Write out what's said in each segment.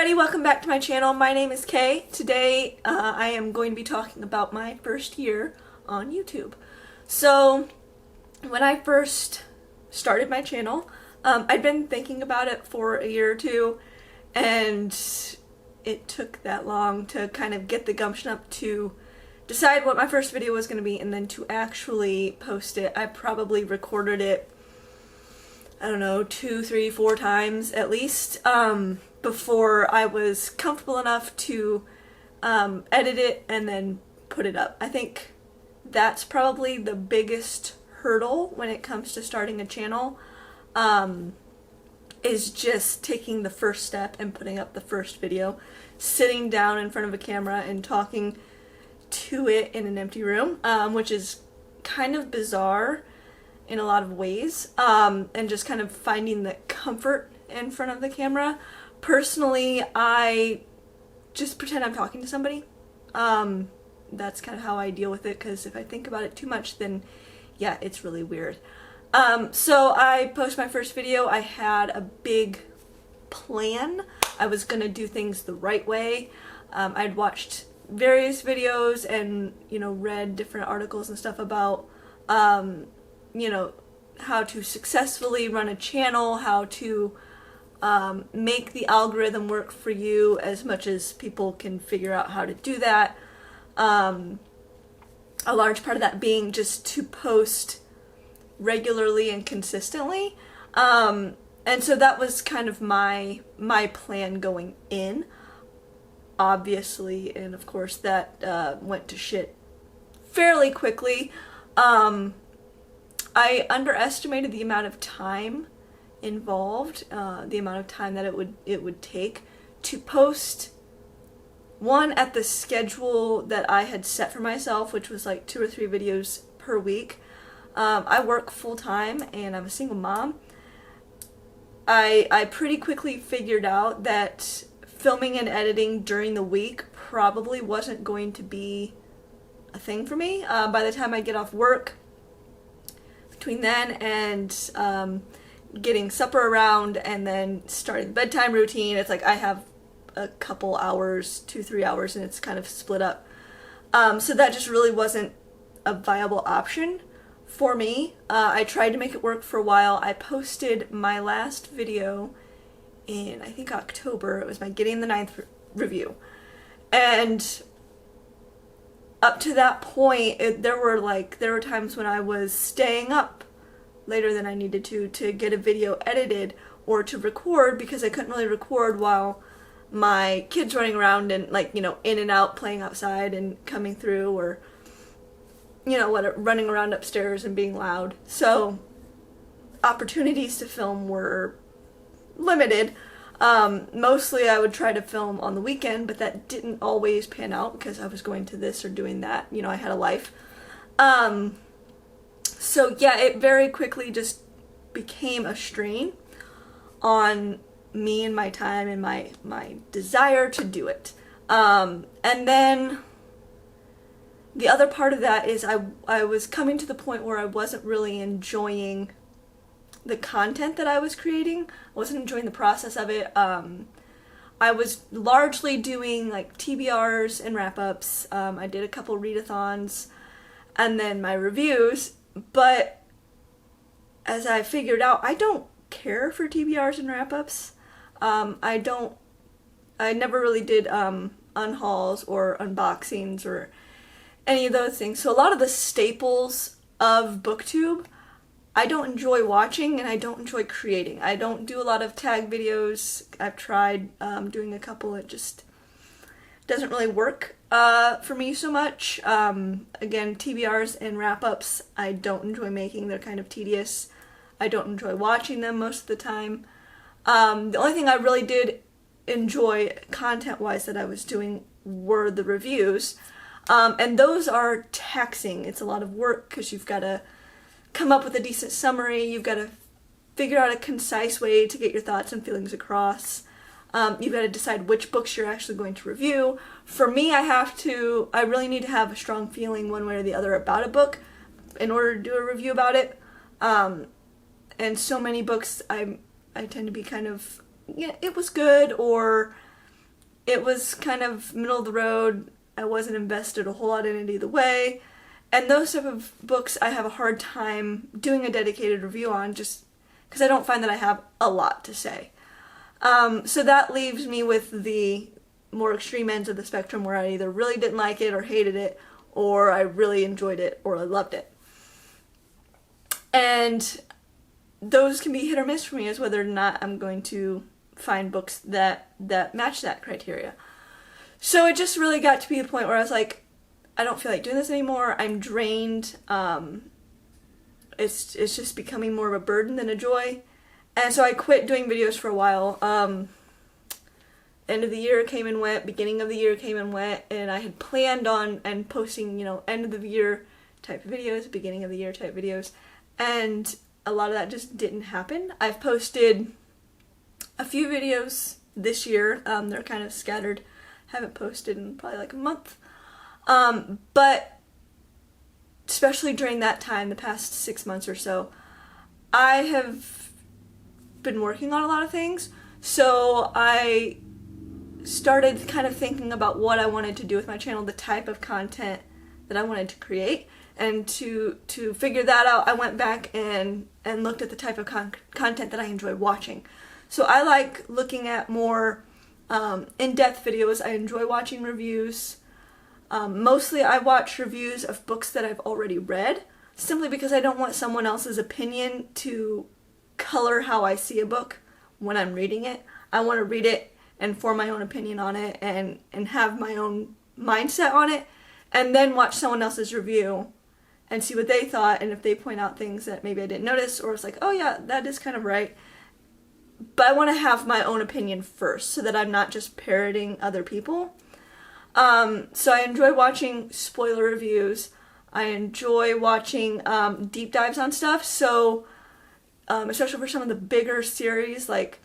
everybody, welcome back to my channel. My name is Kay. Today I am going to be talking about my first year on YouTube. So when I first started my channel, I'd been thinking about it for a year or two, and it took that long to kind of get the gumption up to decide what my first video was going to be and then to actually post it. I probably recorded it, I don't know, 2, 3, 4 times at least before I was comfortable enough to edit it and then put it up. I think that's probably the biggest hurdle when it comes to starting a channel, is just taking the first step and putting up the first video, sitting down in front of a camera and talking to it in an empty room, which is kind of bizarre in a lot of ways, and just kind of finding the comfort in front of the camera. Personally, I just pretend I'm talking to somebody. That's kind of how I deal with it, because if I think about it too much, then yeah, it's really weird. So I posted my first video. I had a big plan. I was gonna do things the right way. I'd watched various videos and, read different articles and stuff about, how to successfully run a channel, how to make the algorithm work for you as much as people can figure out how to do that. A large part of that being just to post regularly and consistently. And so that was kind of my plan going in, obviously, and of course that went to shit fairly quickly. I underestimated the amount of time involved, the amount of time that it would take to post one at the schedule that I had set for myself, which was like 2 or 3 videos per week. I work full-time and I'm a single mom. I pretty quickly figured out that filming and editing during the week probably wasn't going to be a thing for me. By the time I get off work, between then and getting supper around and then starting the bedtime routine, it's like I have a couple hours, 2, 3 hours, and it's kind of split up. So that just really wasn't a viable option for me. I tried to make it work for a while. I posted my last video in, I think, October. It was my Getting the Ninth review. And up to that point, there were times when I was staying up later than I needed to get a video edited or to record, because I couldn't really record while my kids running around and in and out, playing outside and coming through, or running around upstairs and being loud. So opportunities to film were limited. Mostly I would try to film on the weekend, but that didn't always pan out because I was going to this or doing that. I had a life. So yeah, it very quickly just became a strain on me and my time and my desire to do it. And then the other part of that is I was coming to the point where I wasn't really enjoying the content that I was creating. I wasn't enjoying the process of it. I was largely doing like TBRs and wrap-ups. I did a couple readathons and then my reviews, but as I figured out, I don't care for TBRs and wrap-ups. I never really did unhauls or unboxings or any of those things. So a lot of the staples of BookTube I don't enjoy watching, and I don't enjoy creating. I don't do a lot of tag videos. I've tried doing a couple. It just doesn't really work for me so much. Again, TBRs and wrap-ups I don't enjoy making. They're kind of tedious. I don't enjoy watching them most of the time. The only thing I really did enjoy content-wise that I was doing were the reviews. And those are taxing. It's a lot of work because you've got to come up with a decent summary. You've got to figure out a concise way to get your thoughts and feelings across. You've got to decide which books you're actually going to review. For me, I really need to have a strong feeling one way or the other about a book in order to do a review about it. And so many books, I tend to be kind of, yeah, it was good, or it was kind of middle of the road. I wasn't invested a whole lot in it either way. And those type of books I have a hard time doing a dedicated review on, just because I don't find that I have a lot to say. So that leaves me with the more extreme ends of the spectrum where I either really didn't like it or hated it, or I really enjoyed it or I loved it. And those can be hit or miss for me as whether or not I'm going to find books that match that criteria. So it just really got to be the point where I was like, I don't feel like doing this anymore. I'm drained. It's just becoming more of a burden than a joy. And so I quit doing videos for a while. End of the year came and went, beginning of the year came and went, and I had planned on posting, end of the year type videos, beginning of the year type videos, and a lot of that just didn't happen. I've posted a few videos this year. They're kind of scattered. Haven't posted in probably like a month. But especially during that time, the past 6 months or so, I have been working on a lot of things. So I started kind of thinking about what I wanted to do with my channel, the type of content that I wanted to create. And to figure that out, I went back and looked at the type of content that I enjoy watching. So I like looking at more in-depth videos. I enjoy watching reviews. Mostly I watch reviews of books that I've already read, simply because I don't want someone else's opinion to color how I see a book when I'm reading it. I want to read it and form my own opinion on it and have my own mindset on it, and then watch someone else's review and see what they thought, and if they point out things that maybe I didn't notice, or it's like, oh yeah, that is kind of right. But I want to have my own opinion first, so that I'm not just parroting other people. So I enjoy watching spoiler reviews. I enjoy watching deep dives on stuff, so especially for some of the bigger series like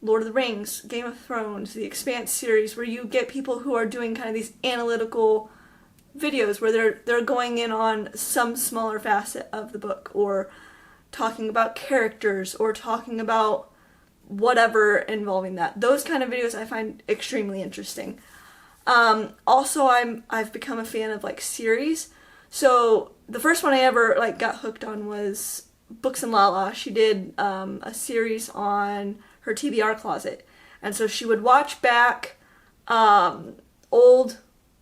Lord of the Rings, Game of Thrones, the Expanse series, where you get people who are doing kind of these analytical videos where they're going in on some smaller facet of the book, or talking about characters, or talking about whatever involving that. Those kind of videos I find extremely interesting. Also, I've become a fan of like series. So the first one I ever got hooked on was Books and Lala. She did a series on her TBR closet, and so she would watch back old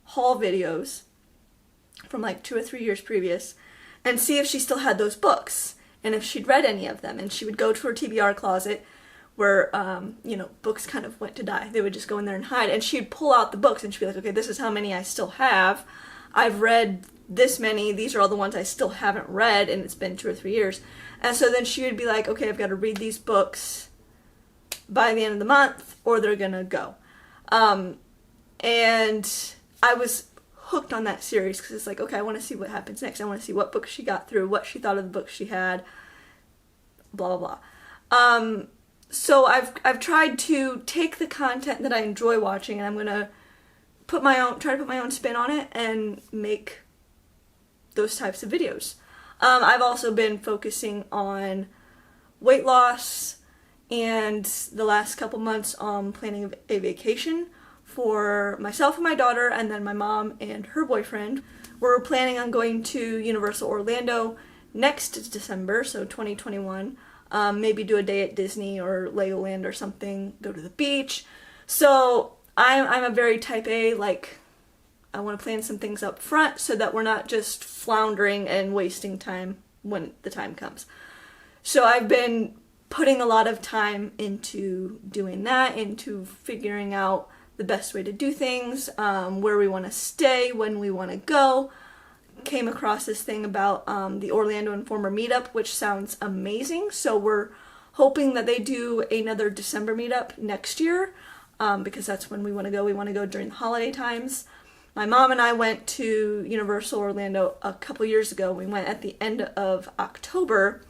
haul videos from 2 or 3 years previous and see if she still had those books and if she'd read any of them. And she would go to her TBR closet where books kind of went to die. They would just go in there and hide, and she'd pull out the books and she'd be like, okay, this is how many I still have. I've read this many. These are all the ones I still haven't read, and it's been 2 or 3 years. And so then she would be like, okay, I've got to read these books by the end of the month or they're gonna go. And I was hooked on that series because it's like, okay, I want to see what happens next. I want to see what books she got through, what she thought of the books she had, blah blah blah. So I've tried to take the content that I enjoy watching, and I'm gonna try to put my own spin on it and make those types of videos. I've also been focusing on weight loss, and the last couple months on planning a vacation for myself and my daughter, and then my mom and her boyfriend. We're planning on going to Universal Orlando next December, so 2021. Maybe do a day at Disney or Legoland or something, go to the beach. So I'm a very type A, I want to plan some things up front so that we're not just floundering and wasting time when the time comes. So I've been putting a lot of time into doing that, into figuring out the best way to do things, where we want to stay, when we want to go. Came across this thing about the Orlando Informer meetup, which sounds amazing. So we're hoping that they do another December meetup next year, because that's when we want to go. We want to go during the holiday times. My mom and I went to Universal Orlando a couple years ago. We went at the end of October,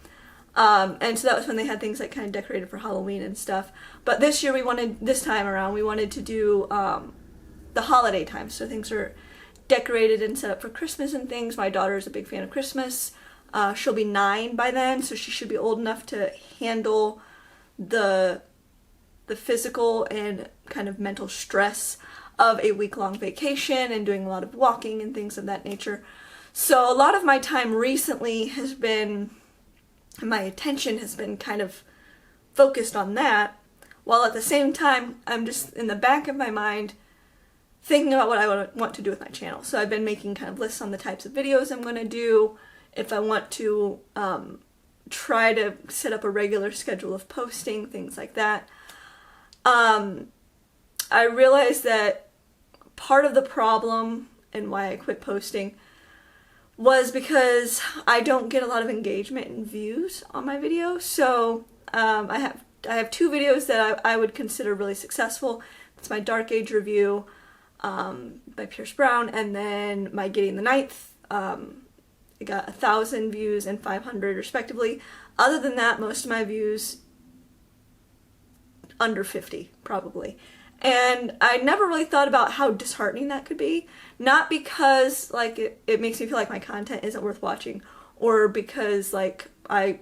and so that was when they had things kind of decorated for Halloween and stuff. But this year this time around, we wanted to do the holiday time, so things are decorated and set up for Christmas and things. My daughter is a big fan of Christmas. She'll be 9 by then, so she should be old enough to handle the the physical and kind of mental stress of a week-long vacation and doing a lot of walking and things of that nature. So a lot of my time recently has been, my attention has been kind of focused on that, while at the same time I'm just in the back of my mind thinking about what I want to do with my channel. So I've been making kind of lists on the types of videos I'm going to do, if I want to try to set up a regular schedule of posting, things like that. I realized that part of the problem and why I quit posting was because I don't get a lot of engagement and views on my videos. So I have 2 videos that I would consider really successful. It's my Dark Age review by Pierce Brown, and then my Getting the Ninth. It got 1,000 views and 500 respectively. Other than that, most of my views under 50 probably. And I never really thought about how disheartening that could be. Not because like it makes me feel like my content isn't worth watching, or because like I,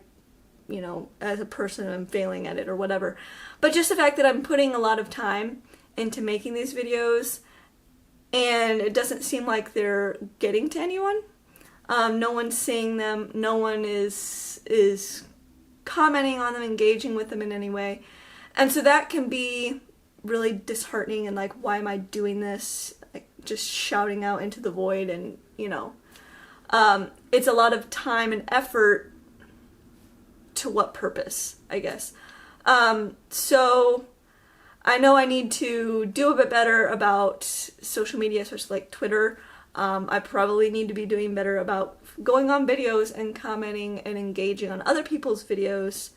you know, as a person I'm failing at it or whatever. But just the fact that I'm putting a lot of time into making these videos and it doesn't seem like they're getting to anyone. No one's seeing them, no one is commenting on them, engaging with them in any way. And so that can be really disheartening, and like, why am I doing this? Like, just shouting out into the void, and you know, it's a lot of time and effort to what purpose, I guess. So I know I need to do a bit better about social media, especially like Twitter. I probably need to be doing better about going on videos and commenting and engaging on other people's videos.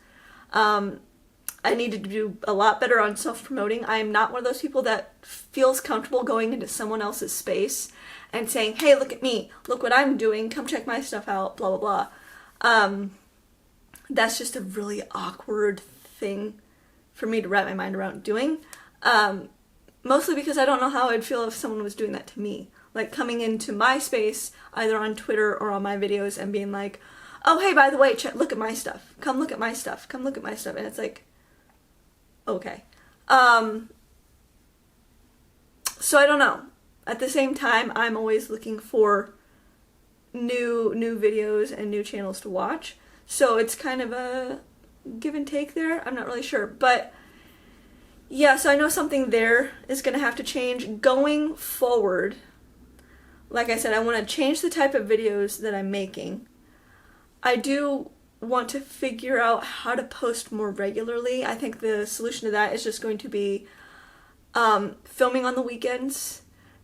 I need to do a lot better on self-promoting. I am not one of those people that feels comfortable going into someone else's space and saying, hey, look at me, look what I'm doing, come check my stuff out, blah, blah, blah. That's just a really awkward thing for me to wrap my mind around doing. Mostly because I don't know how I'd feel if someone was doing that to me. Like coming into my space, either on Twitter or on my videos, and being like, oh, hey, by the way, look at my stuff. Come look at my stuff. Come look at my stuff. And it's like, okay. So I don't know. At the same time, I'm always looking for new videos and new channels to watch. So it's kind of a give and take there. I'm not really sure. But yeah, so I know something there is going to have to change going forward. Like I said, I want to change the type of videos that I'm making. I do want to figure out how to post more regularly. I think the solution to that is just going to be filming on the weekends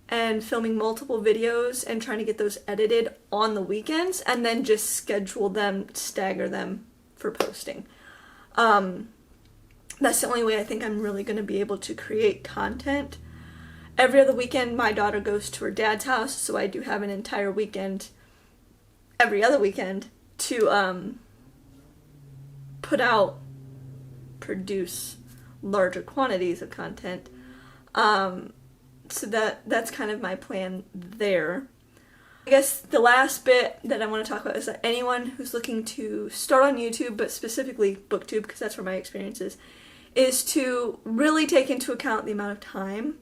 and filming multiple videos and trying to get those edited on the weekends, and then just schedule them, stagger them for posting. That's the only way I think I'm really going to be able to create content. Every other weekend, my daughter goes to her dad's house, so I do have an entire weekend, every other weekend, to produce larger quantities of content. So that's kind of my plan there. I guess the last bit that I want to talk about is that anyone who's looking to start on YouTube, but specifically BookTube, because that's where my experience is to really take into account the amount of time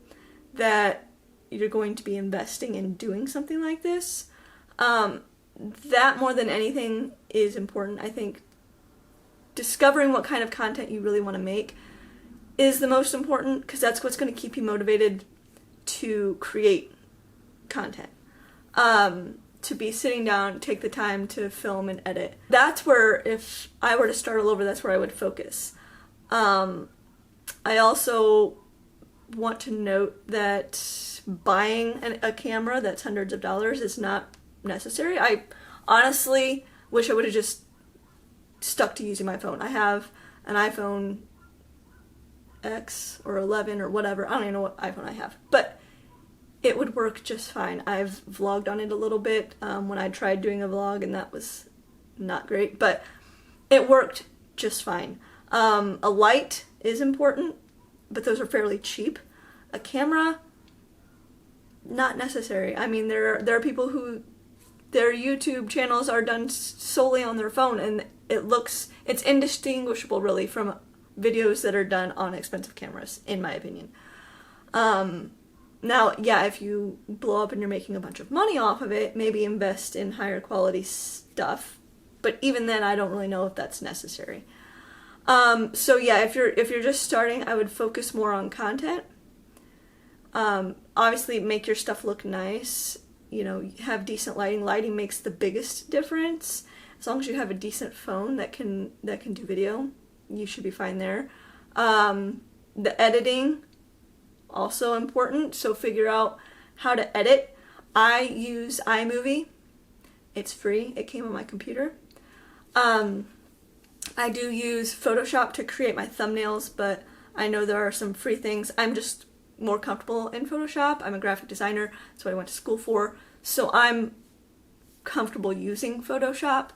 that you're going to be investing in doing something like this. That more than anything is important. I think discovering what kind of content you really want to make is the most important, because that's what's going to keep you motivated to create content. To be sitting down, take the time to film and edit. That's where, if I were to start all over, that's where I would focus. I also want to note that buying a camera that's hundreds of dollars is not necessary. I honestly wish I would have just stuck to using my phone. I have an iPhone X or 11 or whatever. I don't even know what iPhone I have, but it would work just fine. I've vlogged on it a little bit when I tried doing a vlog, and that was not great, but it worked just fine. A light is important, but those are fairly cheap. A camera, not necessary. I mean, there are people who their YouTube channels are done solely on their phone, and it's indistinguishable really from videos that are done on expensive cameras, in my opinion. Now, yeah, if you blow up and you're making a bunch of money off of it, maybe invest in higher quality stuff. But even then, I don't really know if that's necessary. So yeah, if you're just starting, I would focus more on content. Obviously, make your stuff look nice. You know, have decent lighting. Lighting makes the biggest difference. As long as you have a decent phone that can do video, you should be fine there. The editing, also important. So figure out how to edit. I use iMovie. It's free. It came on my computer. I do use Photoshop to create my thumbnails, but I know there are some free things. I'm just more comfortable in Photoshop. I'm a graphic designer. That's what I went to school for. So I'm comfortable using Photoshop.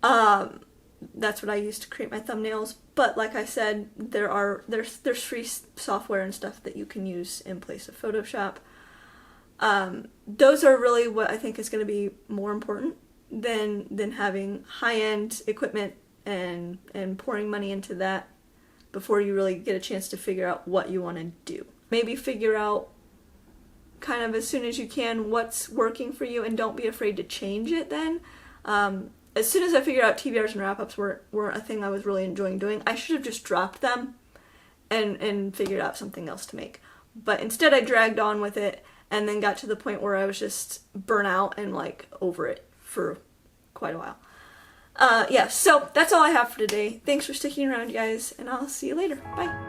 That's what I use to create my thumbnails. But like I said, there's free software and stuff that you can use in place of Photoshop. Those are really what I think is going to be more important than having high-end equipment and pouring money into that before you really get a chance to figure out what you want to do. Maybe figure out kind of as soon as you can what's working for you, and don't be afraid to change it then. As soon as I figured out TBRs and wrap-ups were a thing I was really enjoying doing, I should have just dropped them and figured out something else to make. But instead I dragged on with it and then got to the point where I was just burnt out and like over it for quite a while. Yeah, so that's all I have for today. Thanks for sticking around, you guys, and I'll see you later. Bye.